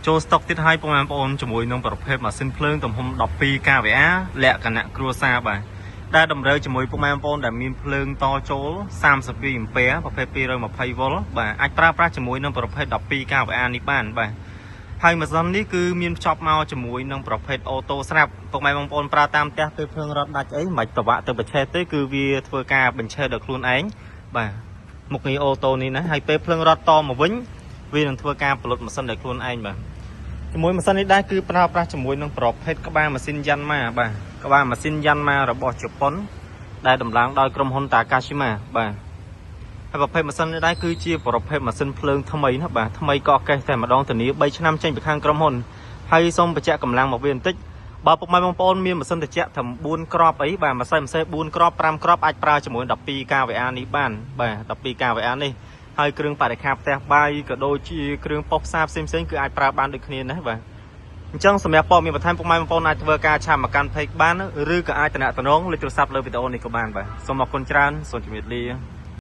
ចូលស្តុកទៀតឲ្យបងប្អូនជាមួយនឹងប្រភេទម៉ាស៊ីនភ្លើងទំហំ 12 kVA លក្ខណៈគ្រួសារបាទដែលតម្រូវជាមួយពុកម៉ែបងប្អូនដែលមានភ្លើងតចូល32 ampere ប្រភេទ 220V បាទអាចប្រើប្រាស់ជាមួយនឹងប្រភេទ 12 kVA នេះបានបាទហើយម៉ាស៊ីននេះគឺមានភ្ជាប់មកជាមួយនឹងប្រភេទអូតូស្រាប់ពុកម៉ែបងប្អូនប្រើតាមផ្ទះពេលភ្លើងរត់ដាច់អីមិនបាច់ប្រវាក់ទៅបញ្ឆេះទេគឺវាធ្វើការបញ្ឆេះដោយខ្លួនឯងបាទមុខងារអូតូនេះណាហើយពេលភ្លើងរត់តមកវិញវានឹងធ្វើការផលិតម៉ាស៊ីនដោយខ្លួនឯងបាទជាមួយម៉ាស៊ីននេះដែរគឺប្រើប្រាស់ជាមួយនឹងប្រភេទក្បាលម៉ាស៊ីនយ៉ាន់ម៉ាបាទក្បាលម៉ាស៊ីនយ៉ាន់ម៉ារបស់ជប៉ុនដែលដំឡើងដោយក្រុមហ៊ុន Takashima បាទហើយប្រភេទម៉ាស៊ីននេះដែរគឺជាប្រភេទម៉ាស៊ីនភ្លើងថ្មីណាបាទថ្មីកកេះតែម្ដងធានា3ឆ្នាំចេញពីខាងក្រុមហ៊ុនហើយសូមបញ្ជាក់កម្លាំងមកវាបន្តិចបើពុកម៉ែបងប្អូនមានម៉ាស៊ីនត្រជាក់ត្រឹម4គ្រាប់អីបាទម៉ាស៊ីន4គ្រាប់5គ្រាប់អាចប្រើជាមួយ12 kVA នេះបានបាទ12 kVA នេះហើយគ្រឿងបរិក្ខារផ្ទះបាយក៏ដូចជាគ្រឿងប៉ុស្តិ៍ផ្សារផ្សេងៗគឺអាចប្រើបានដូចគ្នាណាបាទអញ្ចឹងសម្រាប់ព័ត៌មានបន្ថែមពុកម៉ែបងប្អូនអាចធ្វើការឆាតមកកាន់ page បានឬក៏អាចតំណលេខទូរស័ព្ទលើវីដេអូនេះក៏បានបាទសូមអរគុណច្រើនសូមជម្រាបលា